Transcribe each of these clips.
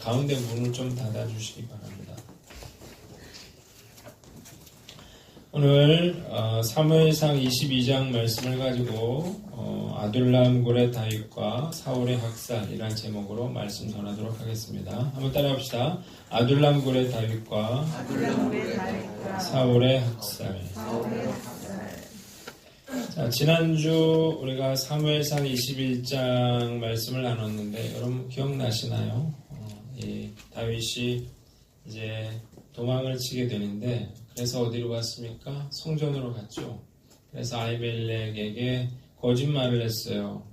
가운데 문을 좀 닫아주시기 바랍니다. 오늘 사무엘상 22장 말씀을 가지고 아둘람 굴의 다윗과 사울의 학살이라는 제목으로 말씀 전하도록 하겠습니다. 한번 따라합시다. 아둘람 굴의 다윗과 사울의 학살. 자, 지난주 우리가 사무엘상 21장 말씀을 나눴는데 여러분 기억나시나요? 이 다윗이 이제 도망을 치게 되는데 그래서 어디로 갔습니까? 성전으로 갔죠. 그래서 아히멜렉에게 거짓말을 했어요.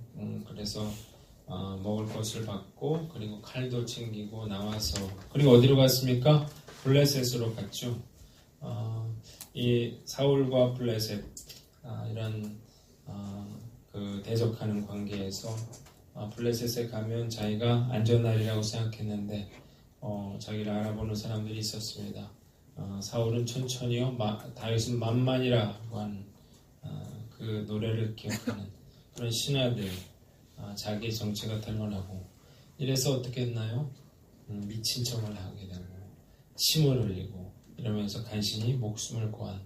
그래서 먹을 것을 받고 그리고 칼도 챙기고 나와서 그리고 어디로 갔습니까? 블레셋으로 갔죠. 이 사울과 블레셋 이런 그 대적하는 관계에서 블레셋에 가면 자기가 안전하리라고 생각했는데 자기를 알아보는 사람들이 있었습니다. 사울은 천천히요, 다윗은 만만이라고 하는 그 노래를 기억하는 그런 신하들, 자기 정체가 드러나고 이래서 어떻게 했나요? 미친 척을 하게 되고 침을 흘리고 이러면서 간신히 목숨을 구한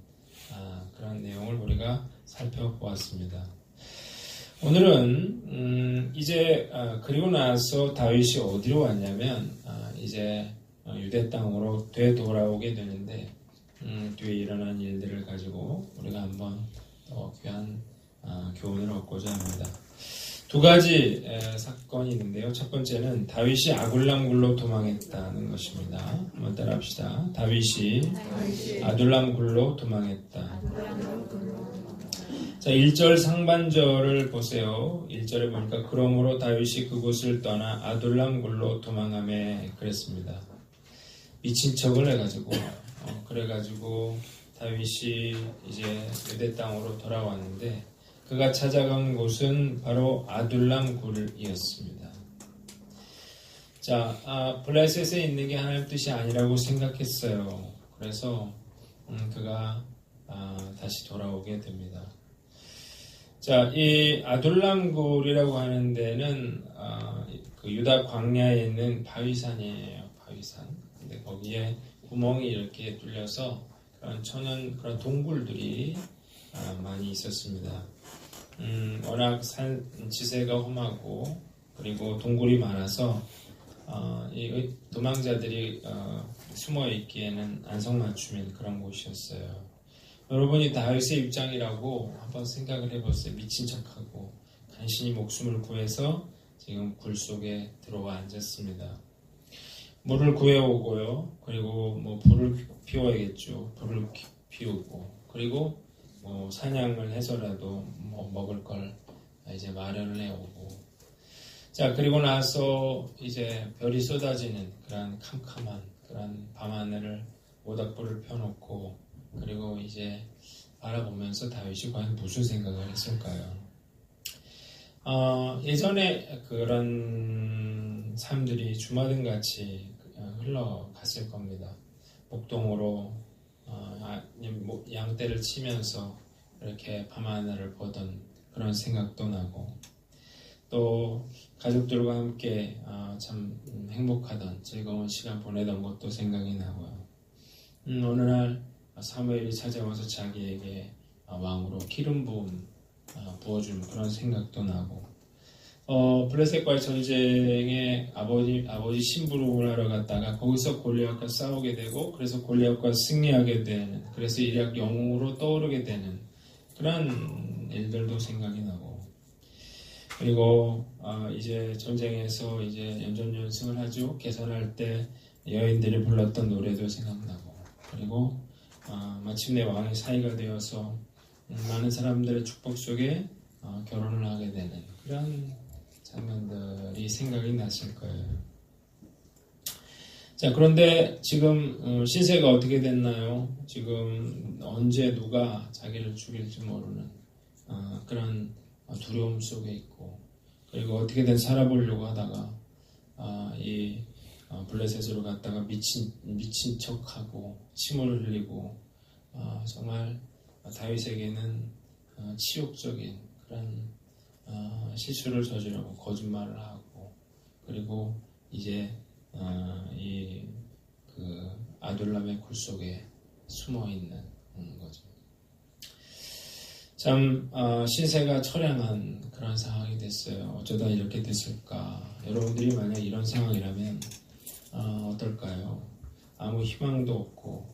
그런 내용을 우리가 살펴보았습니다. 오늘은 이제 그리고 나서 다윗이 어디로 왔냐면 이제 유대 땅으로 되돌아오게 되는데 뒤에 일어난 일들을 가지고 우리가 한번 더 귀한 교훈을 얻고자 합니다. 두 가지 사건이 있는데요. 첫 번째는 다윗이 아둘람 굴로 도망했다는 것입니다. 한번 따라합시다. 다윗이 아둘람 굴로 도망했다. 자, 1절 상반절을 보세요. 1절에 보니까 그러므로 다윗이 그곳을 떠나 아둘람 굴로 도망하며 그랬습니다. 미친 척을 해가지고 그래가지고 다윗이 이제 유대 땅으로 돌아왔는데 그가 찾아간 곳은 바로 아둘람 굴이었습니다. 자, 블레셋에 있는 게 하나님 뜻이 아니라고 생각했어요. 그래서 그가 다시 돌아오게 됩니다. 자, 이 아둘람 굴이라고 하는 데는 그 유다 광야에 있는 바위산이에요. 바위산. 근데 거기에 구멍이 이렇게 뚫려서 그런 동굴들이 많이 있었습니다. 워낙 산 지세가 험하고 그리고 동굴이 많아서 이 도망자들이 숨어 있기에는 안성맞춤인 그런 곳이었어요. 여러분이 다윗의 입장이라고 한번 생각을 해보세요. 미친 척하고 간신히 목숨을 구해서 지금 굴 속에 들어와 앉았습니다. 물을 구해오고요. 그리고 뭐 불을 피워야겠죠. 불을 피우고 그리고 뭐 사냥을 해서라도 뭐 먹을 걸 이제 마련을 해오고 자 그리고 나서 이제 별이 쏟아지는 그런 캄캄한 그런 밤하늘을 모닥불을 펴놓고 그리고 이제 바라보면서 다윗이 과연 무슨 생각을 했을까요? 예전에 그런 삶들이 주마등같이 흘러갔을 겁니다. 목동으로 양떼를 치면서 이렇게 밤하늘을 보던 그런 생각도 나고 또 가족들과 함께 참 행복하던 즐거운 시간 보내던 것도 생각이 나고요. 어느 날 사무엘이 찾아와서 자기에게 왕으로 기름 부음 부어주는 그런 생각도 나고 블레셋과의 전쟁에 아버지 심부름을 하러 갔다가 거기서 골리앗과 싸우게 되고 그래서 골리앗과 승리하게 되는 그래서 일약 영웅으로 떠오르게 되는 그런 일들도 생각이 나고 그리고 이제 전쟁에서 이제 연전연승을 하죠. 개선할 때 여인들이 불렀던 노래도 생각나고 그리고 마침내 왕의 사위가 되어서 많은 사람들의 축복 속에 결혼을 하게 되는 그런 장면들이 생각이 났을 거예요. 자, 그런데 지금 시세가 어떻게 됐나요? 지금 언제 누가 자기를 죽일지 모르는 그런 두려움 속에 있고 그리고 어떻게든 살아보려고 하다가 이 블레셋으로 갔다가 미친 척하고 침을 흘리고 정말 다윗에게는 치욕적인 그런 실수를 저지르고 거짓말을 하고 그리고 이제 그 아둘람의 굴 속에 숨어 있는 거죠. 참 신세가 처량한 그런 상황이 됐어요. 어쩌다 이렇게 됐을까? 여러분들이 만약 이런 상황이라면 어떨까요? 아무 희망도 없고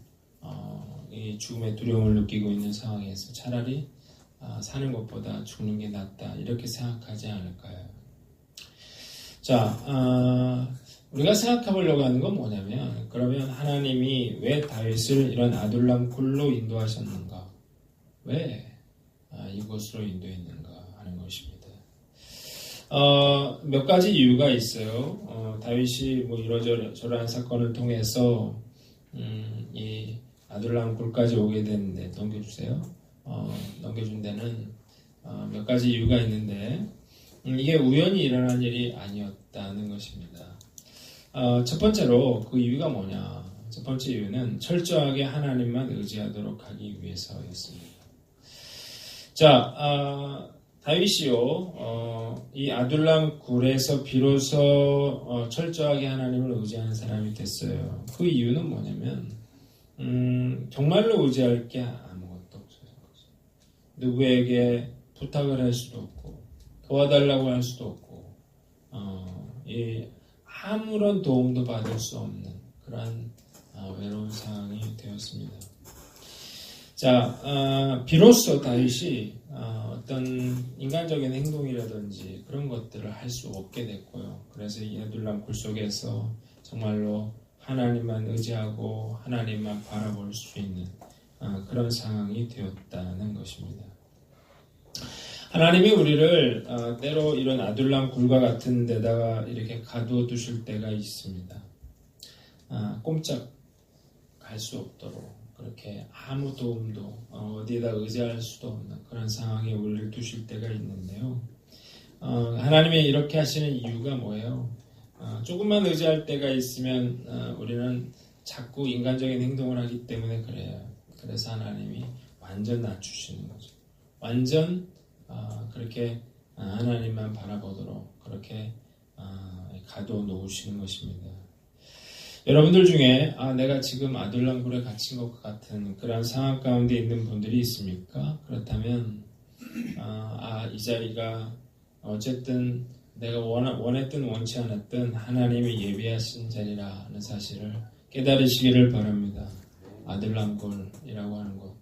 이 죽음의 두려움을 느끼고 있는 상황에서 차라리 사는 것보다 죽는 게 낫다 이렇게 생각하지 않을까요? 자, 우리가 생각해 보려고 하는 건 뭐냐면 그러면 하나님이 왜 다윗을 이런 아둘람 굴로 인도하셨는가? 왜 이곳으로 인도했는가 하는 것입니다. 몇 가지 이유가 있어요. 다윗이 뭐 이러저러한 사건을 통해서 이 아둘람 굴까지 오게 됐는데 넘겨주세요. 넘겨준 데는 몇 가지 이유가 있는데 이게 우연히 일어난 일이 아니었다는 것입니다. 첫 번째로 그 이유가 뭐냐? 첫 번째 이유는 철저하게 하나님만 의지하도록 하기 위해서였습니다. 자, 다윗이요, 이 아둘람 굴에서 비로소 철저하게 하나님을 의지하는 사람이 됐어요. 그 이유는 뭐냐면 정말로 의지할 게 아무것도 없어요. 누구에게 부탁을 할 수도 없고 도와달라고 할 수도 없고 아무런 도움도 받을 수 없는 그런 외로운 상황이 되었습니다. 자, 비로소 다윗이 어떤 인간적인 행동이라든지 그런 것들을 할 수 없게 됐고요. 그래서 이 아둘람 굴 속에서 정말로 하나님만 의지하고 하나님만 바라볼 수 있는 그런 상황이 되었다는 것입니다. 하나님이 우리를 때로 이런 아둘람 굴과 같은 데다가 이렇게 가둬두실 때가 있습니다. 꼼짝 갈 수 없도록 그렇게 아무 도움도 어디에다 의지할 수도 없는 그런 상황에 우리를 두실 때가 있는데요. 하나님이 이렇게 하시는 이유가 뭐예요? 조금만 의지할 때가 있으면 우리는 자꾸 인간적인 행동을 하기 때문에 그래요. 그래서 하나님이 완전 낮추시는 거죠. 완전 그렇게 하나님만 바라보도록 그렇게 가둬 놓으시는 것입니다. 여러분들 중에 내가 지금 아둘람 굴에 갇힌 것 같은 그런 상황 가운데 있는 분들이 있습니까? 그렇다면 이 자리가 어쨌든 내가 원했든 원치 않았든 하나님이 예비하신 자리라는 사실을 깨달으시기를 바랍니다. 아둘람 굴이라고 하는 곳,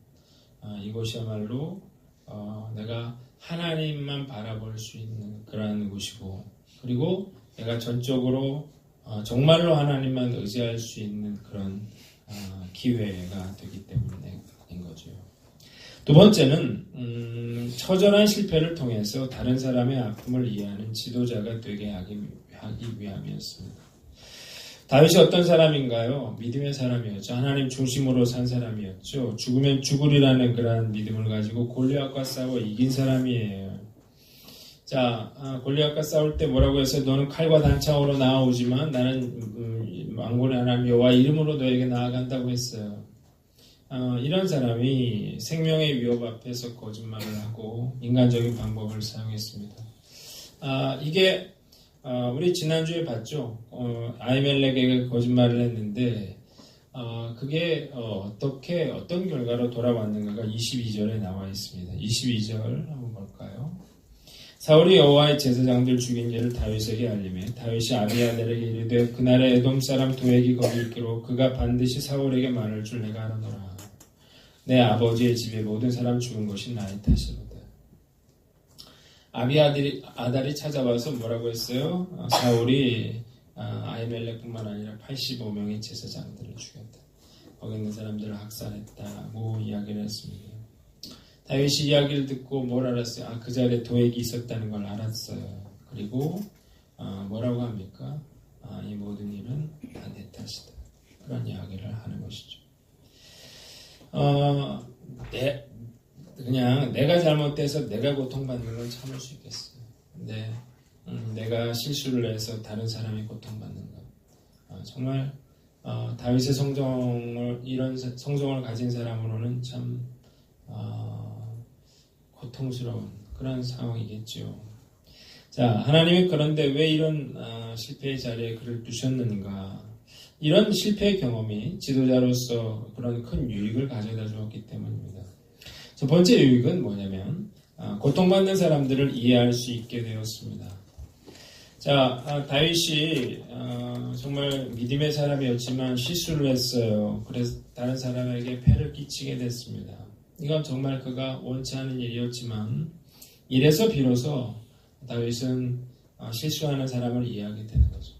이곳이야말로 내가 하나님만 바라볼 수 있는 그러한 곳이고, 그리고 내가 전적으로 정말로 하나님만 의지할 수 있는 그런 기회가 되기 때문인 거죠. 두 번째는 처절한 실패를 통해서 다른 사람의 아픔을 이해하는 지도자가 되게 하기 위함이었습니다. 다윗이 어떤 사람인가요? 믿음의 사람이었죠. 하나님 중심으로 산 사람이었죠. 죽으면 죽으리라는 그러한 믿음을 가지고 골리앗과 싸워 이긴 사람이에요. 자, 골리앗과 싸울 때 뭐라고 했어요? 너는 칼과 단창으로 나아오지만 나는 만군의 하나님 여호와 이름으로 너에게 나아간다고 했어요. 이런 사람이 생명의 위협 앞에서 거짓말을 하고 인간적인 방법을 사용했습니다. 이게 우리 지난주에 봤죠. 아히멜렉에게 거짓말을 했는데 그게 어떤 결과로 돌아왔는가가 22절에 나와 있습니다. 22절 한번 볼까요? 사울이 여호와의 제사장들 죽인 일을 다윗에게 알리매 다윗이 아비아델에게 이르되 그날에 에돔 사람 도액이 거기 있기로 그가 반드시 사울에게 말할 줄 내가 아노라. 내 아버지의 집에 모든 사람 죽은 것이 나의 탓이로다. 아비아달이 찾아와서 뭐라고 했어요? 사울이 아히멜렉뿐만 아니라 85명의 제사장들을 죽였다. 거기 있는 사람들을 학살했다고 이야기를 했습니다. 다윗이 이야기를 듣고 뭘 알았어요? 그 자리에 도액이 있었다는 걸 알았어요. 그리고 뭐라고 합니까? 이 모든 일은 다 내 탓이다. 그런 이야기를 하는 것이죠. 그냥 내가 잘못돼서 내가 고통받는 건 참을 수 있겠어요. 근데 내가 실수를 해서 다른 사람이 고통받는 것, 정말 다윗의 이런 성정을 가진 사람으로는 참 고통스러운 그런 상황이겠죠. 자, 하나님이 그런데 왜 이런 실패의 자리에 그를 두셨는가? 이런 실패의 경험이 지도자로서 그런 큰 유익을 가져다 주었기 때문입니다. 첫 번째 유익은 뭐냐면 고통받는 사람들을 이해할 수 있게 되었습니다. 자, 다윗이 정말 믿음의 사람이었지만 실수를 했어요. 그래서 다른 사람에게 폐를 끼치게 됐습니다. 이건 정말 그가 원치 않은 일이었지만 이래서 비로소 다윗은 실수하는 사람을 이해하게 되는 거죠.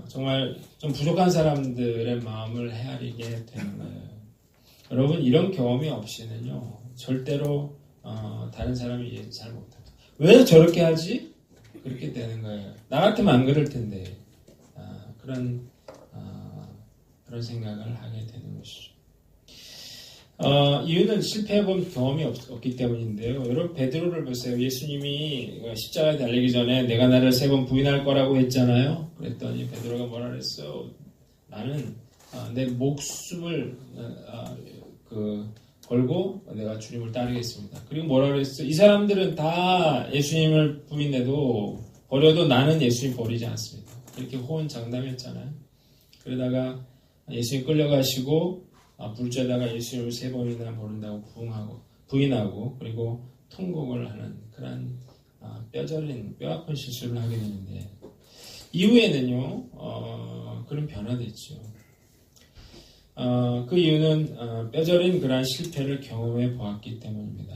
정말 좀 부족한 사람들의 마음을 헤아리게 되는 거예요. 여러분, 이런 경험이 없이는요 절대로 다른 사람이 이해 잘 못해요. 왜 저렇게 하지? 그렇게 되는 거예요. 나 같으면 안 그럴 텐데 그런 생각을 하게 되는 것이죠. 이유는 실패해본 경험이 없기 때문인데요. 여러분, 베드로를 보세요. 예수님이 십자가에 달리기 전에 내가 나를 3번 부인할 거라고 했잖아요. 그랬더니 베드로가 뭐라 그랬어? 나는 내 목숨을 걸고 내가 주님을 따르겠습니다. 그리고 뭐라 그랬어? 이 사람들은 다 예수님을 부인해도 버려도 나는 예수님 버리지 않습니다. 이렇게 호언장담했잖아요. 그러다가 예수님 끌려가시고 불자다가 예수님을 3번이나 모른다고 부인하고 그리고 통곡을 하는 그런 뼈저린 뼈아픈 실수를 하게 되는데 이후에는요 그런 변화됐죠. 그 이유는 뼈저린 그러한 실패를 경험해 보았기 때문입니다.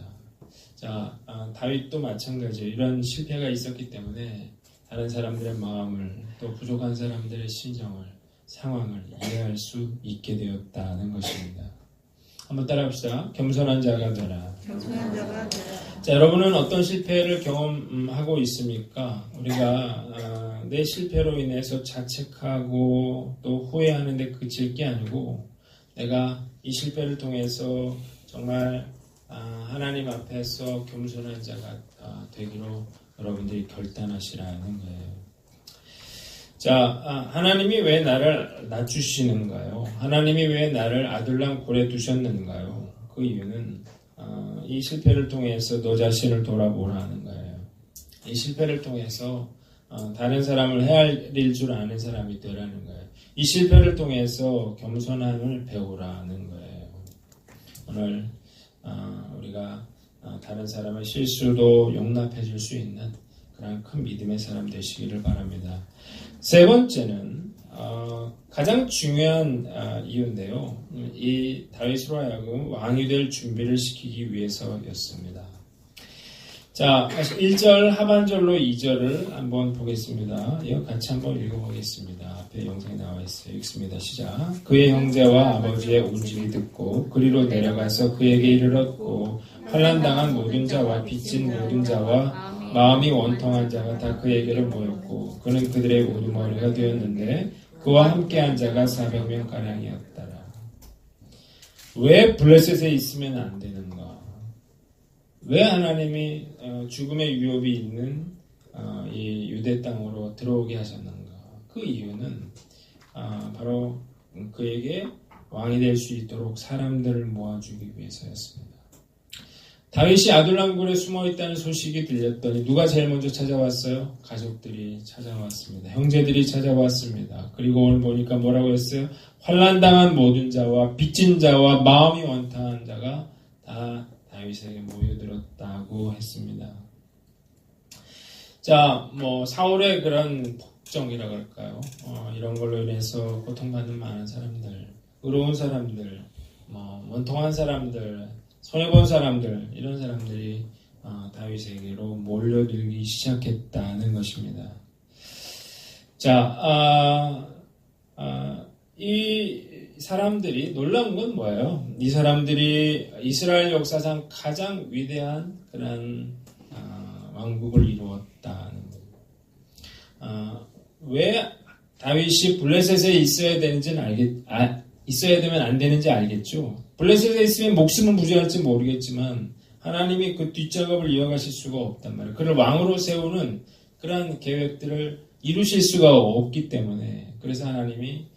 자, 다윗도 마찬가지예요. 이런 실패가 있었기 때문에 다른 사람들의 마음을 또 부족한 사람들의 심정을 상황을 이해할 수 있게 되었다는 것입니다. 한번 따라합시다. 겸손한 자가 되라. 겸손한 자가 되라. 자, 여러분은 어떤 실패를 경험하고 있습니까? 우리가 내 실패로 인해서 자책하고 또 후회하는 데 그칠 게 아니고 내가 이 실패를 통해서 정말 하나님 앞에서 겸손한 자가 되기로 여러분들이 결단하시라는 거예요. 자, 하나님이 왜 나를 낮추시는가요? 하나님이 왜 나를 아둘람 굴에 두셨는가요? 그 이유는 이 실패를 통해서 너 자신을 돌아보라는 거예요. 이 실패를 통해서 다른 사람을 헤아릴 줄 아는 사람이 되라는 거예요. 이 실패를 통해서 겸손함을 배우라는 거예요. 오늘 우리가 다른 사람의 실수도 용납해 줄 수 있는 그런 큰 믿음의 사람 되시기를 바랍니다. 세 번째는 가장 중요한 이유인데요. 이 다윗으로 하여금 왕이 될 준비를 시키기 위해서였습니다. 자, 1절 하반절로 2절을 한번 보겠습니다. 이거 같이 한번 읽어보겠습니다. 앞에 영상에 나와 있어요. 읽습니다. 시작. 그의 형제와 아버지의 운집이 듣고 그리로 내려가서 그에게 이르렀고 환난당한 모든 자와 빚진 모든 자와 마음이 원통한 자가 다 그에게로 모였고 그는 그들의 우두머리가 되었는데 그와 함께한 자가 400명가량이었더라. 왜 블레셋에 있으면 안 되는가? 왜 하나님이 죽음의 위협이 있는 이 유대 땅으로 들어오게 하셨는가? 그 이유는 바로 그에게 왕이 될 수 있도록 사람들을 모아주기 위해서였습니다. 다윗이 아둘람굴에 숨어있다는 소식이 들렸더니 누가 제일 먼저 찾아왔어요? 가족들이 찾아왔습니다. 형제들이 찾아왔습니다. 그리고 오늘 보니까 뭐라고 했어요? 환난당한 모든 자와 빚진 자와 마음이 원통한 자가 다 다윗에게 모여들었다고 했습니다. 자, 사울의 그런 폭정이라고 할까요? 이런 걸로 인해서 고통받는 많은 사람들, 의로운 사람들, 원통한 사람들, 손해본 사람들, 이런 사람들이 다윗에게로 몰려들기 시작했다는 것입니다. 자, 이 사람들이 놀라운 건 뭐예요? 이 사람들이 이스라엘 역사상 가장 위대한 그런 왕국을 이루었다는 거예요. 왜 다윗이 블레셋에 있어야 되는지는 있어야 되면 안 되는지 알겠죠? 블레셋에 있으면 목숨은 부지할지 모르겠지만 하나님이 그 뒷작업을 이어가실 수가 없단 말이에요. 그를 왕으로 세우는 그런 계획들을 이루실 수가 없기 때문에 그래서 하나님이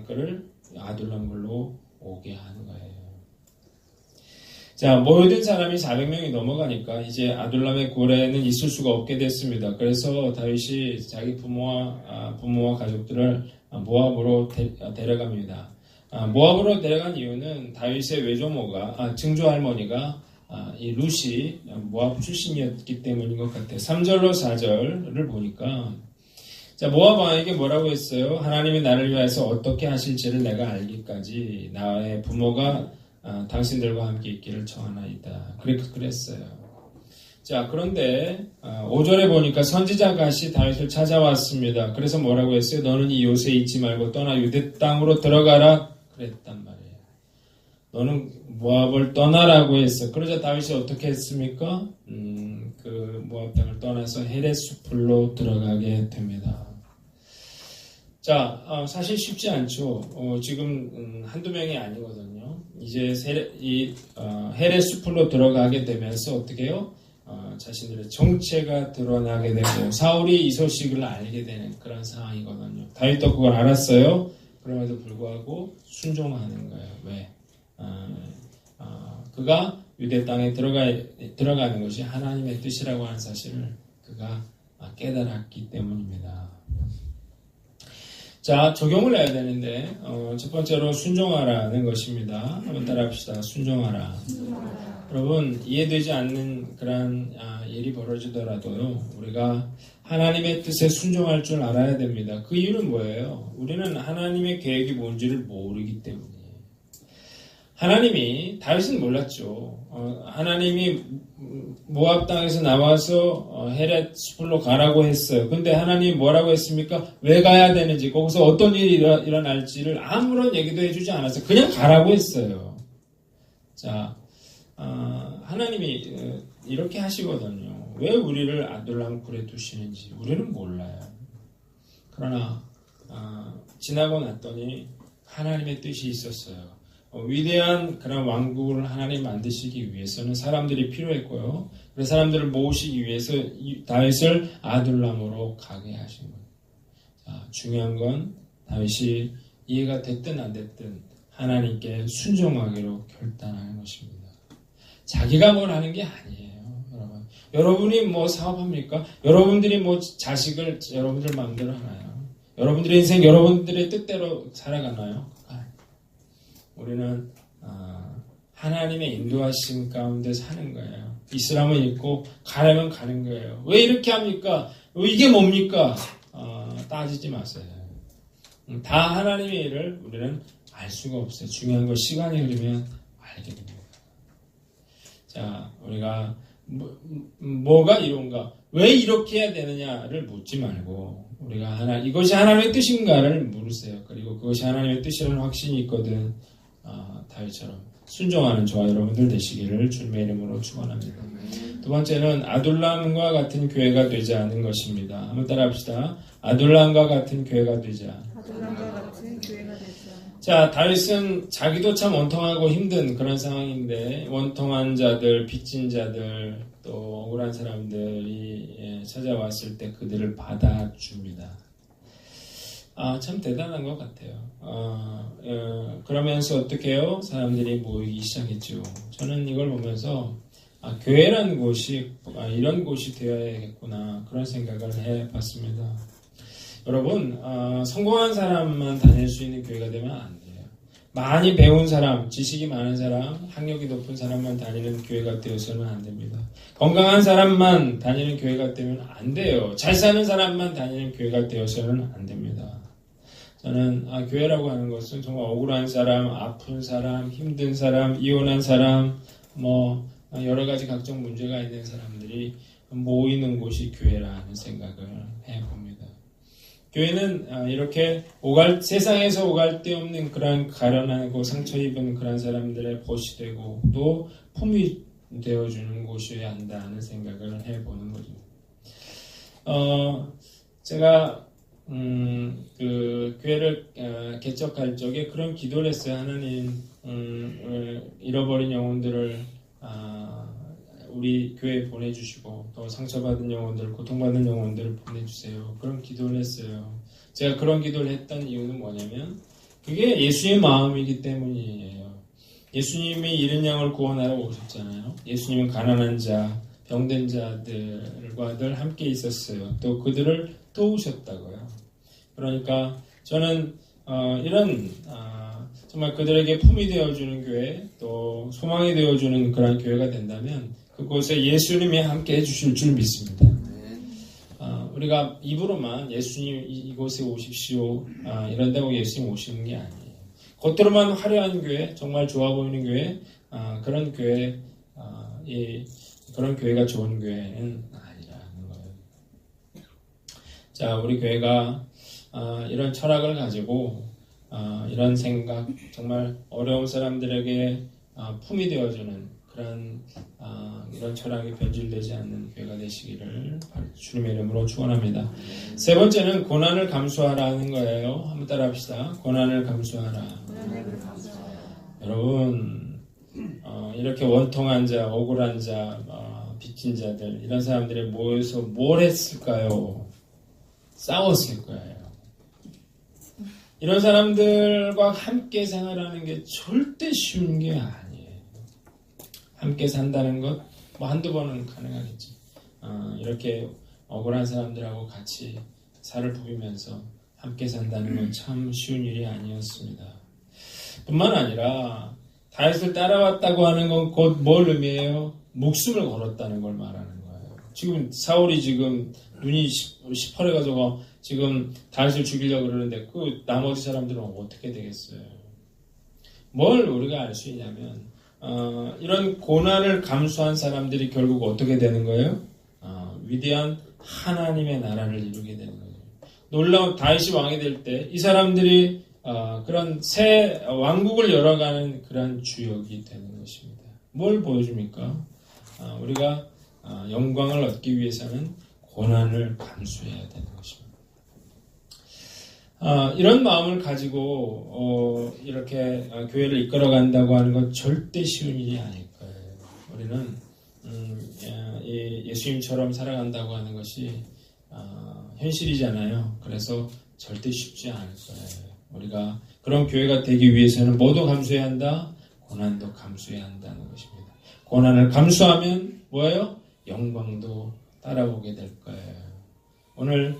그를 아둘람굴로 오게 하는 거예요. 자, 모든 사람이 400명이 넘어가니까 이제 아둘람의 고래는 있을 수가 없게 됐습니다. 그래서 다윗이 자기 부모와 가족들을 모압으로 데려갑니다. 모압으로 데려간 이유는 다윗의 외조모가 증조 할머니가 이 룻이 모압 출신이었기 때문인 것 같아요. 3절로 4절을 보니까 자, 모압 왕에게 뭐라고 했어요? 하나님이 나를 위하여서 어떻게 하실지를 내가 알기까지 나의 부모가 당신들과 함께 있기를 청하나이다. 그랬어요. 자, 그런데 5절에 보니까 선지자 갓이 다윗을 찾아왔습니다. 그래서 뭐라고 했어요? 너는 이 요새에 있지 말고 떠나 유대 땅으로 들어가라 그랬단 말이에요. 너는 모압을 떠나라고 했어. 그러자 다윗이 어떻게 했습니까? 그 모압 땅을 떠나서 헤레스풀로 들어가게 됩니다. 자, 사실 쉽지 않죠. 지금 한두 명이 아니거든요. 이제 헤레스풀로 들어가게 되면서 어떻게 해요? 자신들의 정체가 드러나게 되고 사울이 이 소식을 알게 되는 그런 상황이거든요. 다윗도 그걸 알았어요. 그럼에도 불구하고 순종하는 거예요. 왜? 그가 유대 땅에 들어가는 것이 하나님의 뜻이라고 하는 사실을 그가 깨달았기 때문입니다. 자, 적용을 해야 되는데 첫 번째로 순종하라는 것입니다. 한번 따라합시다. 순종하라. 여러분, 이해되지 않는 그런 일이 벌어지더라도요, 우리가 하나님의 뜻에 순종할 줄 알아야 됩니다. 그 이유는 뭐예요? 우리는 하나님의 계획이 뭔지를 모르기 때문이에요. 하나님이, 다윗은 몰랐죠. 하나님이 모압 땅에서 나와서 헤레스풀로 가라고 했어요. 근데 하나님이 뭐라고 했습니까? 왜 가야 되는지, 거기서 어떤 일이 일어날지를 아무런 얘기도 해주지 않았어요. 그냥 가라고 했어요. 자, 하나님이 이렇게 하시거든요. 왜 우리를 아둘람 굴에 두시는지 우리는 몰라요. 그러나 지나고 났더니 하나님의 뜻이 있었어요. 위대한 그런 왕국을 하나님 만드시기 위해서는 사람들이 필요했고요. 그 사람들을 모으시기 위해서 다윗을 아둘람으로 가게 하신 거예요. 자, 중요한 건 다윗이 이해가 됐든 안 됐든 하나님께 순종하기로 결단하는 것입니다. 자기가 뭘 하는 게 아니에요, 여러분. 여러분이 뭐 사업합니까? 여러분들이 뭐 자식을 여러분들 마음대로 하나요? 여러분들의 인생 여러분들의 뜻대로 살아가나요? 우리는 하나님의 인도하심 가운데 사는 거예요. 이슬람은 있고 가려면 가는 거예요. 왜 이렇게 합니까? 이게 뭡니까? 따지지 마세요. 다 하나님의 일을 우리는 알 수가 없어요. 중요한 건 시간이 흐르면 알게 됩니다. 자, 우리가 뭐가 이런가? 왜 이렇게 해야 되느냐를 묻지 말고 우리가 이것이 하나님의 뜻인가를 물으세요. 그리고 그것이 하나님의 뜻이라는 확신이 있거든. 다윗처럼 순종하는 저와 여러분들 되시기를 주님의 이름으로 축원합니다. 두 번째는 아둘람과 같은 교회가 되지 않은 것입니다. 한번 따라합시다. 아둘람과 같은 교회가 되자. 아둘람과 같은 교회가 되자. 자, 다윗은 자기도 참 원통하고 힘든 그런 상황인데 원통한 자들, 빚진 자들, 또 억울한 사람들이 찾아왔을 때 그들을 받아줍니다. 참 대단한 것 같아요. 그러면서 어떻게 해요? 사람들이 모이기 시작했죠. 저는 이걸 보면서 교회라는 곳이 이런 곳이 되어야겠구나 그런 생각을 해봤습니다. 여러분, 성공한 사람만 다닐 수 있는 교회가 되면 안 돼요. 많이 배운 사람, 지식이 많은 사람, 학력이 높은 사람만 다니는 교회가 되어서는 안 됩니다. 건강한 사람만 다니는 교회가 되면 안 돼요. 잘 사는 사람만 다니는 교회가 되어서는 안 됩니다. 저는 교회라고 하는 것은 정말 억울한 사람, 아픈 사람, 힘든 사람, 이혼한 사람, 뭐 여러 가지 각종 문제가 있는 사람들이 모이는 곳이 교회라는 생각을 해봅니다. 교회는 이렇게 세상에서 오갈 데 없는 그런 가련하고 상처 입은 그런 사람들의 벗이 되고 또 품이 되어주는 곳이어야 한다는 생각을 해보는 거죠. 제가 그 교회를 개척할 적에 그런 기도를 했어요. 하나님, 잃어버린 영혼들을 우리 교회에 보내주시고 또 상처받은 영혼들, 고통받은 영혼들을 보내주세요. 그런 기도를 했어요. 제가 그런 기도를 했던 이유는 뭐냐면 그게 예수의 마음이기 때문이에요. 예수님이 잃은 양을 구원하러 오셨잖아요. 예수님은 가난한 자, 병든 자들과 늘 함께 있었어요. 또 그들을 도우셨다고요. 그러니까 저는 이런 정말 그들에게 품이 되어주는 교회, 또 소망이 되어주는 그런 교회가 된다면 그곳에 예수님이 함께 해주실 줄 믿습니다. 우리가 입으로만 예수님 이곳에 오십시오 이런다고 예수님 오시는 게 아니에요. 겉으로만 화려한 교회, 정말 좋아 보이는 교회, 그런 교회, 그런 교회가 좋은 교회는 아니라는 거예요. 자, 우리 교회가 이런 철학을 가지고 이런 생각, 정말 어려운 사람들에게 품이 되어주는 그런 이런 철학이 변질되지 않는 교회가 되시기를 주님의 이름으로 축원합니다. 세 번째는 고난을 감수하라는 거예요. 한번 따라합시다. 고난을 감수하라. 여러분 이렇게 원통한 자, 억울한 자, 빚진 자들 이런 사람들이 모여서 뭘 했을까요? 싸웠을 거예요. 이런 사람들과 함께 생활하는 게 절대 쉬운 게 아니에요. 함께 산다는 것, 뭐 한두 번은 가능하겠지. 이렇게 억울한 사람들하고 같이 살을 부비면서 함께 산다는 건 참 쉬운 일이 아니었습니다. 뿐만 아니라 다윗을 따라왔다고 하는 건 곧 뭘 의미해요? 목숨을 걸었다는 걸 말하는 거예요. 지금 사울이 지금 눈이 시퍼래가지고 지금 다윗을 죽이려고 그러는데 그 나머지 사람들은 어떻게 되겠어요? 뭘 우리가 알 수 있냐면 이런 고난을 감수한 사람들이 결국 어떻게 되는 거예요? 위대한 하나님의 나라를 이루게 되는 거예요. 놀라운 다윗이 왕이 될 때 이 사람들이 그런 새 왕국을 열어가는 그런 주역이 되는 것입니다. 뭘 보여줍니까? 우리가 영광을 얻기 위해서는 고난을 감수해야 되는 것입니다. 이런 마음을 가지고 이렇게 교회를 이끌어간다고 하는 건 절대 쉬운 일이 아닐 거예요. 우리는 예수님처럼 살아간다고 하는 것이 현실이잖아요. 그래서 절대 쉽지 않을 거예요. 우리가 그런 교회가 되기 위해서는 뭐도 감수해야 한다? 고난도 감수해야 한다는 것입니다. 고난을 감수하면 뭐예요? 영광도 따라오게 될 거예요. 오늘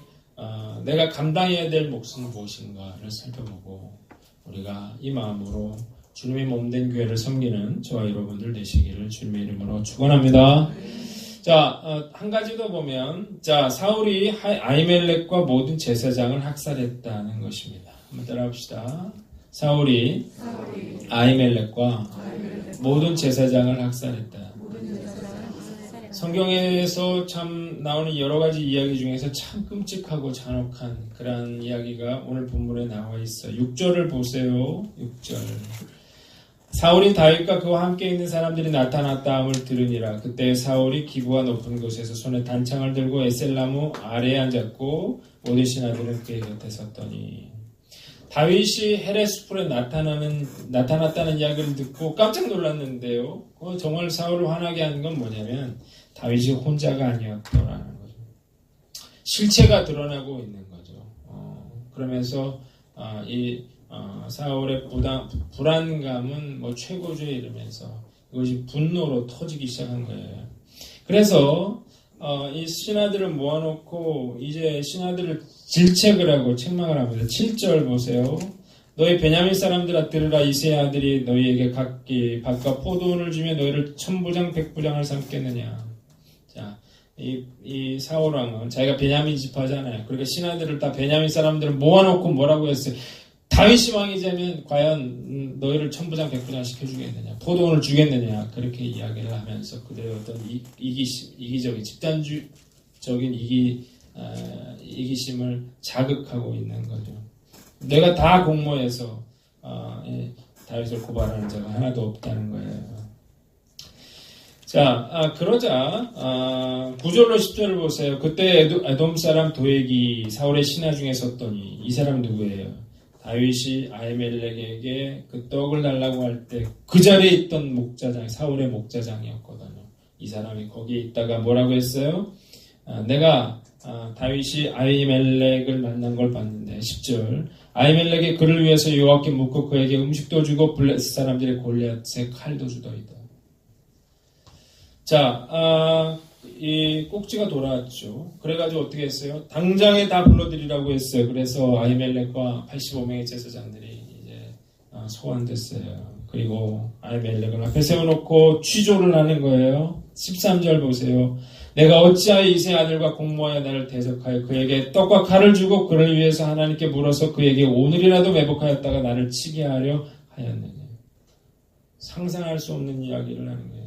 내가 감당해야 될 몫은 무엇인가를 살펴보고 우리가 이 마음으로 주님의 몸된 교회를 섬기는 저와 여러분들 되시기를 주님의 이름으로 축원합니다. 자, 한 가지 더 보면 사울이 아히멜렉과 모든 제사장을 학살했다는 것입니다. 한번 따라합시다. 사울이 아히멜렉과 모든 제사장을 학살했다. 성경에서 참 나오는 여러 가지 이야기 중에서 참 끔찍하고 잔혹한 그런 이야기가 오늘 본문에 나와 있어요. 6절을 보세요. 6절. 사울이 다윗과 그와 함께 있는 사람들이 나타났다함을 들으니라. 그때 사울이 기부가 높은 곳에서 손에 단창을 들고 에셀나무 아래에 앉았고 모든 신하들은 그의 곁에 섰더니 다윗이 헤레스풀에 나타났다는 이야기를 듣고 깜짝 놀랐는데요. 정말 사울을 화나게 한 건 뭐냐면 다윗이 혼자가 아니었더라는 거죠. 실체가 드러나고 있는 거죠. 그러면서 사울의 불안감은 뭐 최고조에 이르면서 이것이 분노로 터지기 시작한 거예요. 그래서 이 신하들을 모아놓고 이제 신하들을 질책을 하고 책망을 합니다. 7절 보세요. 너희 베냐민 사람들아 들으라. 이새의 아들이 너희에게 각기 밭과 포도원을 주며 너희를 천부장 백부장을 삼겠느냐. 자, 이 사울왕은 자기가 베냐민 지파잖아요. 그러니까 신하들을 다 베냐민 사람들을 모아놓고 뭐라고 했어요? 다윗이 왕이 되면 과연 너희를 천부장 백부장 시켜주겠느냐, 포도원을 주겠느냐, 그렇게 이야기를 하면서 그들의 어떤 이기적인 집단적인 이기심을 자극하고 있는 거죠. 내가 다 공모해서 다윗을 고발하는 자가 하나도 없다는 거예요. 자, 그러자 9절로 10절을 보세요. 그때 에돔 사람 도액이 사울의 신하 중에 섰더니 이 사람 누구예요? 다윗이 아히멜렉에게 그 떡을 달라고 할 때 그 자리에 있던 목자장, 사울의 목자장이었거든요. 이 사람이 거기에 있다가 뭐라고 했어요? 내가 다윗이 아히멜렉을 만난 걸 봤는데 10절 아히멜렉이 그를 위해서 여호와께 묻고 그에게 음식도 주고 블레셋 사람들의 골리앗에 칼도 주더이다. 자, 이 꼭지가 돌아왔죠. 그래가지고 어떻게 했어요? 당장에 다 불러들이라고 했어요. 그래서 아히멜렉과 85명의 제사장들이 이제 소환됐어요. 그리고 아히멜렉을 앞에 세워놓고 취조를 하는 거예요. 13절 보세요. 내가 어찌하여 이세 아들과 공모하여 나를 대적하여 그에게 떡과 칼을 주고 그를 위해서 하나님께 물어서 그에게 오늘이라도 매복하였다가 나를 치게 하려 하였느냐. 상상할 수 없는 이야기를 하는 거예요.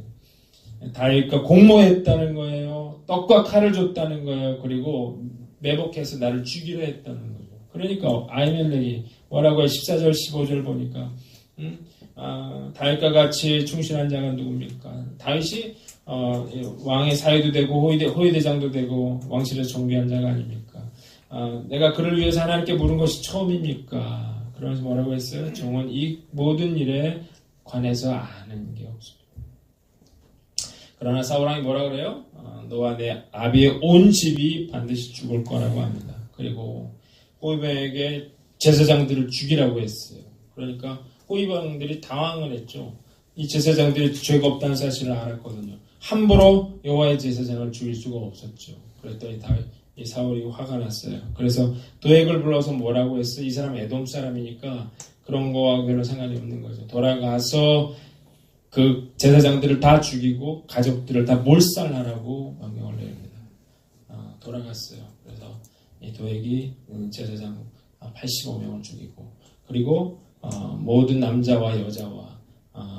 다윗과 공모했다는 거예요. 떡과 칼을 줬다는 거예요. 그리고 매복해서 나를 죽이려 했다는 거죠. 그러니까 아히멜렉이 뭐라고 해? 14절 15절 보니까 다윗과 같이 충실한 자가 누굽니까? 다윗이 왕의 사위도 되고 호위대장도 되고 왕실에서 정비한 자가 아닙니까? 내가 그를 위해서 하나님께 물은 것이 처음입니까? 그러면서 뭐라고 했어요? 종은 이 모든 일에 관해서 아는 게 없습니다. 그러나 사울왕이 뭐라 그래요? 너와 내 아비의 온 집이 반드시 죽을 거라고 합니다. 그리고 호위병에게 제사장들을 죽이라고 했어요. 그러니까 호위병들이 당황을 했죠. 이 제사장들이 죄가 없다는 사실을 알았거든요. 함부로 여호와의 제사장을 죽일 수가 없었죠. 그랬더니 이 사울이 화가 났어요. 그래서 도액을 불러서 뭐라고 했어요? 이 사람 에돔 사람이니까 그런 거와 별로 상관이 없는 거죠. 돌아가서 그 제사장들을 다 죽이고 가족들을 다 몰살하라고 명령을 내립니다. 돌아갔어요. 그래서 이 도액이 제사장 85명을 죽이고 그리고 모든 남자와 여자와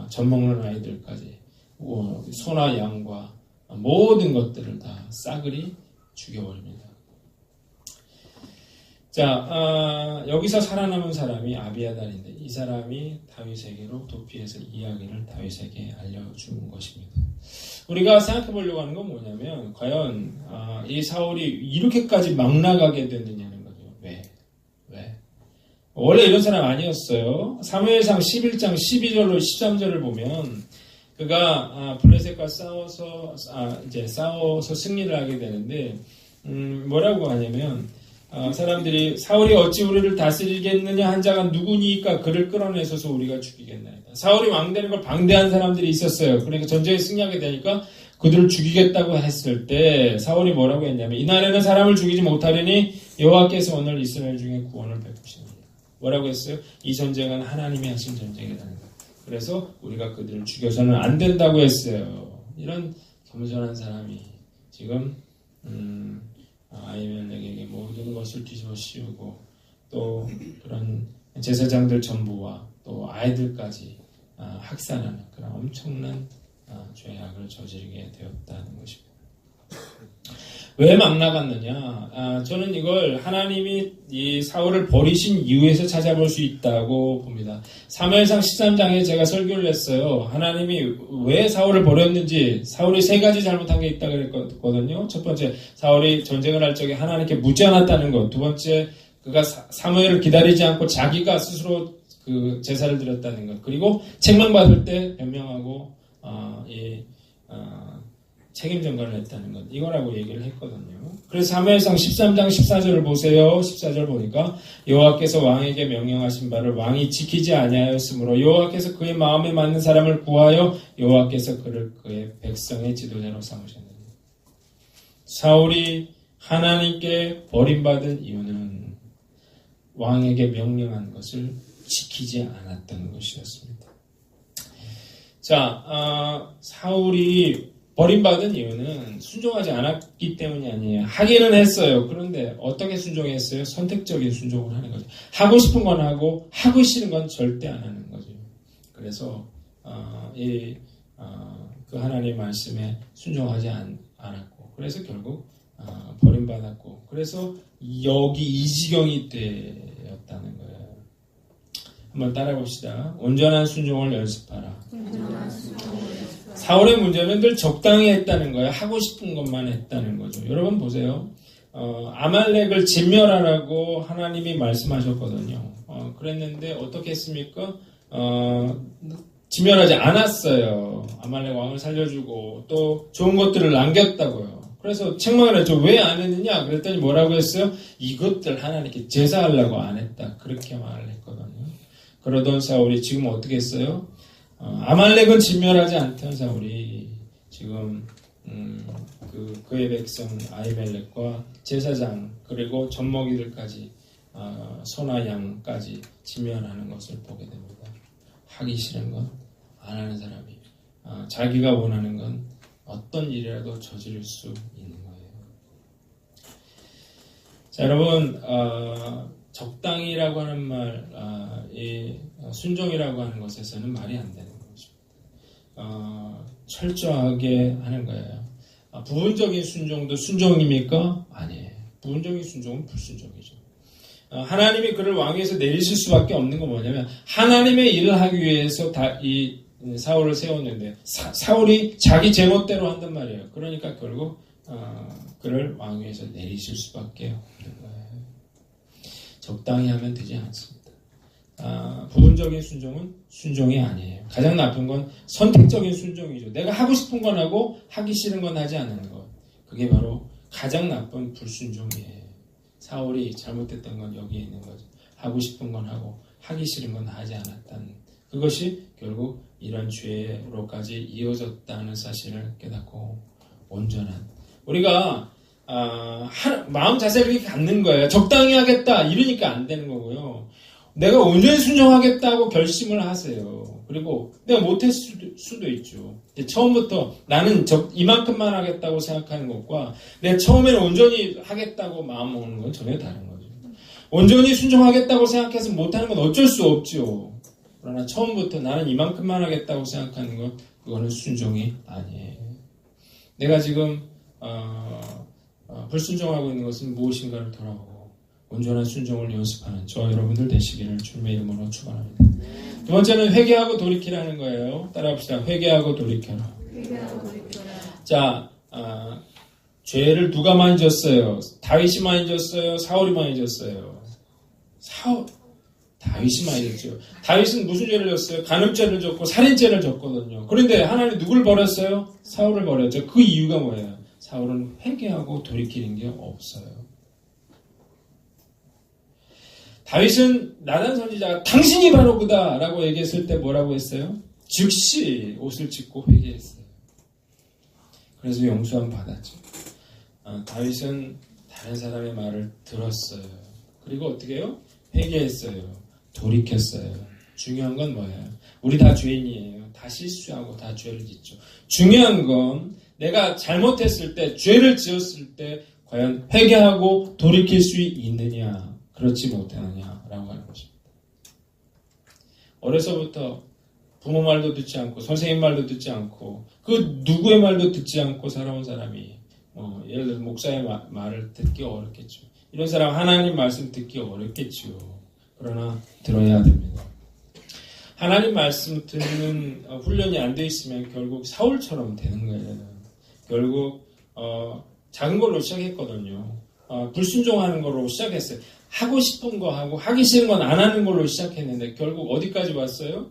젖 먹는 아이들까지 소나 양과 모든 것들을 다 싸그리 죽여버립니다. 자, 여기서 살아남은 사람이 아비아달인데 이 사람이 다윗에게로 도피해서 이야기를 다윗에게 알려준 것입니다. 우리가 생각해 보려고 하는 건 뭐냐면 과연 이 사울이 이렇게까지 막 나가게 됐느냐는 거죠. 왜? 원래 이런 사람 아니었어요. 사무엘상 11장 12절로 13절을 보면 그가 블레셋과 싸워서 승리를 하게 되는데 뭐라고 하냐면 사람들이 사울이 어찌 우리를 다스리겠느냐 한 자가 누구니까 그를 끌어내서서 우리가 죽이겠나이다. 사울이 왕되는 걸 방대한 사람들이 있었어요. 그러니까 전쟁에 승리하게 되니까 그들을 죽이겠다고 했을 때 사울이 뭐라고 했냐면 이날에는 사람을 죽이지 못하려니 여호와께서 오늘 이스라엘 중에 구원을 베푸시느니라. 뭐라고 했어요? 이 전쟁은 하나님이 하신 전쟁이라는 거. 그래서 우리가 그들을 죽여서는 안 된다고 했어요. 이런 겸손한 사람이 지금 아히멜렉에게 모든 것을 뒤집어 씌우고 또 그런 제사장들 전부와 또 아이들까지 학살하는 그런 엄청난 죄악을 저지르게 되었다는 것입니다. 왜 막 나갔느냐? 저는 이걸 하나님이 이 사울을 버리신 이유에서 찾아볼 수 있다고 봅니다. 사무엘상 13장에 제가 설교를 했어요. 하나님이 왜 사울을 버렸는지 사울이 세 가지 잘못한 게 있다고 그랬거든요. 첫 번째, 사울이 전쟁을 할 적에 하나님께 묻지 않았다는 것. 두 번째, 그가 사무엘을 기다리지 않고 자기가 스스로 그 제사를 드렸다는 것. 그리고 책망받을 때 변명하고 책임 전가를 했다는 것. 이거라고 얘기를 했거든요. 그래서 사무엘상 13장 14절을 보세요. 14절 보니까 여호와께서 왕에게 명령하신 바를 왕이 지키지 아니하였으므로 여호와께서 그의 마음에 맞는 사람을 구하여 여호와께서 그를 그의 백성의 지도자로 삼으셨느니라. 사울이 하나님께 버림받은 이유는 왕에게 명령한 것을 지키지 않았던 것이었습니다. 자, 사울이 버림받은 이유는 순종하지 않았기 때문이 아니에요. 하기는 했어요. 그런데 어떻게 순종했어요? 선택적인 순종을 하는 거죠. 하고 싶은 건 하고 하고 싫은 건 절대 안 하는 거죠. 그래서 그 하나님의 말씀에 순종하지 않았고 그래서 결국 버림받았고 그래서 여기 이 지경이 되었다는 거예요. 한번 따라 봅시다. 온전한 순종을 연습하라. 사울의 문제는 늘 적당히 했다는 거예요. 하고 싶은 것만 했다는 거죠. 여러분 보세요. 아말렉을 진멸하라고 하나님이 말씀하셨거든요. 그랬는데 어떻게 했습니까? 진멸하지 않았어요. 아말렉 왕을 살려주고 또 좋은 것들을 남겼다고요. 그래서 책망을 했죠. 왜 안 했느냐? 그랬더니 뭐라고 했어요? 이것들 하나님께 제사하려고 안 했다. 그렇게 말을 했거든요. 그러던 사울이 지금 어떻게 했어요? 아말렉은 진멸하지 않던 사울이 지금 그의 백성 아히멜렉과 제사장 그리고 젖먹이들까지 소나 양까지 진멸하는 것을 보게 됩니다. 하기 싫은 건 안 하는 사람이 자기가 원하는 건 어떤 일이라도 저지를 수 있는 거예요. 자, 여러분 적당히라고 하는 말, 이 순종이라고 하는 것에서는 말이 안 되는 거죠. 철저하게 하는 거예요. 부분적인 순종도 순종입니까? 아니에요. 부분적인 순종은 불순종이죠. 하나님이 그를 왕위에서 내리실 수밖에 없는 건 뭐냐면 하나님의 일을 하기 위해서 이 사울을 세웠는데 사울이 자기 제멋대로 한단 말이에요. 그러니까 결국 그를 왕위에서 내리실 수밖에 없는 거예요. 적당히 하면 되지 않습니다. 부분적인 순종은 순종이 아니에요. 가장 나쁜 건 선택적인 순종이죠. 내가 하고 싶은 건 하고 하기 싫은 건 하지 않는 것. 그게 바로 가장 나쁜 불순종이에요. 사울이 잘못했던 건 여기에 있는 거죠. 하고 싶은 건 하고 하기 싫은 건 하지 않았다는 그것이 결국 이런 죄로까지 이어졌다는 사실을 깨닫고 온전한 우리가 마음 자세를 이렇게 갖는 거예요. 적당히 하겠다 이러니까 안 되는 거고요. 내가 온전히 순종하겠다고 결심을 하세요. 그리고 내가 못했을 수도 있죠. 처음부터 나는 이만큼만 하겠다고 생각하는 것과 내가 처음에는 온전히 하겠다고 마음 먹는 건 전혀 다른 거죠. 온전히 순종하겠다고 생각해서 못하는 건 어쩔 수 없죠. 그러나 처음부터 나는 이만큼만 하겠다고 생각하는 건 그거는 순종이 아니에요. 내가 지금 불순종하고 있는 것은 무엇인가를 돌아보고 온전한 순종을 연습하는 저와 여러분들 되시기를 주님의 이름으로 축원합니다. 두 번째는 회개하고 돌이키라는 거예요. 따라합시다. 회개하고 돌이켜라. 자, 죄를 누가 많이 졌어요? 다윗이 많이 졌어요? 사울이 많이 졌어요? 다윗이 많이 졌죠. 다윗은 무슨 죄를 졌어요? 간음죄를 졌고 살인죄를 졌거든요. 그런데 하나님 누굴 버렸어요? 사울을 버렸죠. 그 이유가 뭐예요? 사울은 회개하고 돌이키는 게 없어요. 다윗은 나단 선지자가 당신이 바로 그다 라고 얘기했을 때 뭐라고 했어요? 즉시 옷을 찢고 회개했어요. 그래서 용서함 받았죠. 다윗은 다른 사람의 말을 들었어요. 그리고 어떻게 해요? 회개했어요. 돌이켰어요. 중요한 건 뭐예요? 우리 다 죄인이에요. 다 실수하고 다 죄를 짓죠. 중요한 건 내가 잘못했을 때, 죄를 지었을 때 과연 회개하고 돌이킬 수 있느냐, 그렇지 못하느냐라고 하는 것입니다. 어려서부터 부모 말도 듣지 않고 선생님 말도 듣지 않고 그 누구의 말도 듣지 않고 살아온 사람이 예를 들어서 목사의 말을 듣기 어렵겠죠. 이런 사람 하나님 말씀 듣기 어렵겠죠. 그러나 들어야 됩니다. 하나님 말씀 듣는 훈련이 안 돼 있으면 결국 사울처럼 되는 거예요. 결국 작은 걸로 시작했거든요. 불순종하는 걸로 시작했어요. 하고 싶은 거 하고 하기 싫은 건 안 하는 걸로 시작했는데 결국 어디까지 왔어요?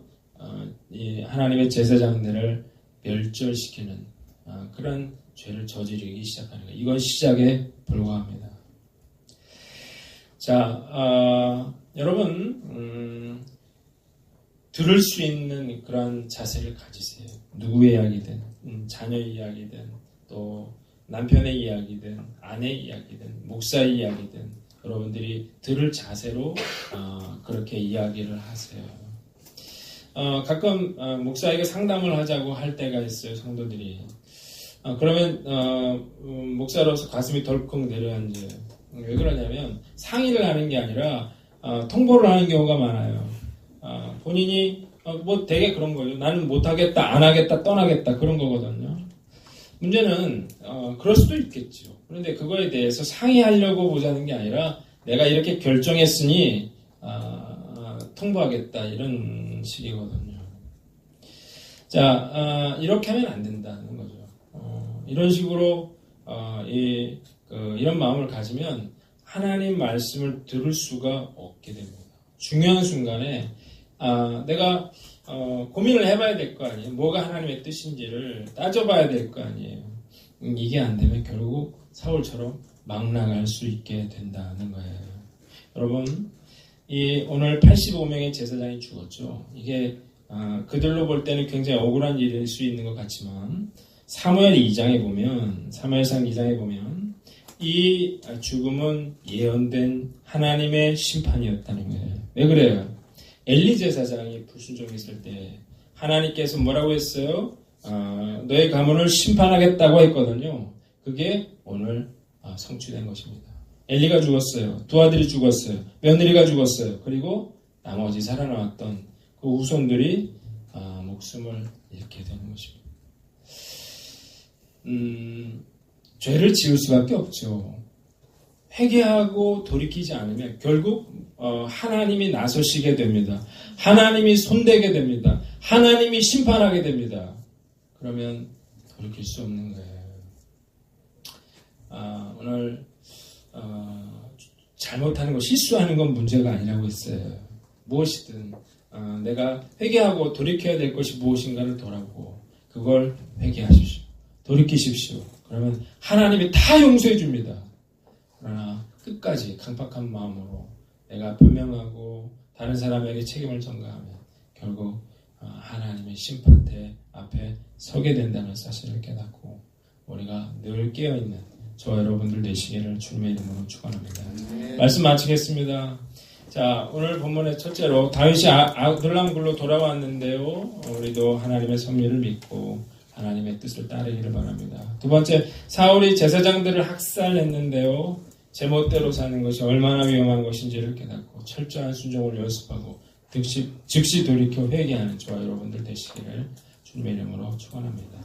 이 하나님의 제사장들을 멸절시키는 그런 죄를 저지르기 시작하는 거예요. 이건 시작에 불과합니다. 자, 여러분 들을 수 있는 그런 자세를 가지세요. 누구의 이야기든 자녀의 이야기든 또 남편의 이야기든 아내의 이야기든 목사의 이야기든 여러분들이 들을 자세로 그렇게 이야기를 하세요. 가끔 목사에게 상담을 하자고 할 때가 있어요. 성도들이. 그러면 목사로서 가슴이 덜컥 내려앉아요. 왜 그러냐면 상의를 하는 게 아니라 통보를 하는 경우가 많아요. 본인이 뭐 되게 그런 거죠. 나는 못하겠다, 안 하겠다, 떠나겠다 그런 거거든요. 문제는 그럴 수도 있겠죠. 그런데 그거에 대해서 상의하려고 보자는 게 아니라 내가 이렇게 결정했으니 통보하겠다 이런 식이거든요. 자, 이렇게 하면 안 된다는 거죠. 이런 식으로 이런 마음을 가지면 하나님 말씀을 들을 수가 없게 됩니다. 중요한 순간에 내가 고민을 해봐야 될 거 아니에요. 뭐가 하나님의 뜻인지를 따져봐야 될 거 아니에요. 이게 안 되면 결국 사울처럼 막 나갈 수 있게 된다는 거예요. 여러분, 오늘 85명의 제사장이 죽었죠. 이게 그들로 볼 때는 굉장히 억울한 일일 수 있는 것 같지만 사무엘 2장에 보면, 사무엘상 2장에 보면 이 죽음은 예언된 하나님의 심판이었다는 거예요. 왜 그래요? 엘리 제사장이 불순종했을 때 하나님께서 뭐라고 했어요? 너의 가문을 심판하겠다고 했거든요. 그게 오늘 성취된 것입니다. 엘리가 죽었어요. 두 아들이 죽었어요. 며느리가 죽었어요. 그리고 나머지 살아남았던 그 후손들이 목숨을 잃게 되는 것입니다. 죄를 지을 수밖에 없죠. 회개하고 돌이키지 않으면 결국 하나님이 나서시게 됩니다. 하나님이 손대게 됩니다. 하나님이 심판하게 됩니다. 그러면 돌이킬 수 없는 거예요. 오늘 잘못하는 거, 실수하는 건 문제가 아니라고 했어요. 무엇이든 내가 회개하고 돌이켜야 될 것이 무엇인가를 돌아보고 그걸 회개하십시오. 돌이키십시오. 그러면 하나님이 다 용서해 줍니다. 그러나 끝까지 강팍한 마음으로 내가 변명하고 다른 사람에게 책임을 전가하면 결국 하나님의 심판대 앞에 서게 된다는 사실을 깨닫고 우리가 늘 깨어있는 저와 여러분들 되시기를 주님의 이름으로 축원합니다. 말씀 마치겠습니다. 자, 오늘 본문의 첫째로 다윗이 아둘람굴로 돌아왔는데요. 우리도 하나님의 섭리를 믿고 하나님의 뜻을 따르기를 바랍니다. 두 번째, 사울이 제사장들을 학살했는데요. 제멋대로 사는 것이 얼마나 위험한 것인지를 깨닫고 철저한 순종을 연습하고 즉시 돌이켜 회개하는 저와 여러분들 되시기를 주님의 이름으로 축원합니다.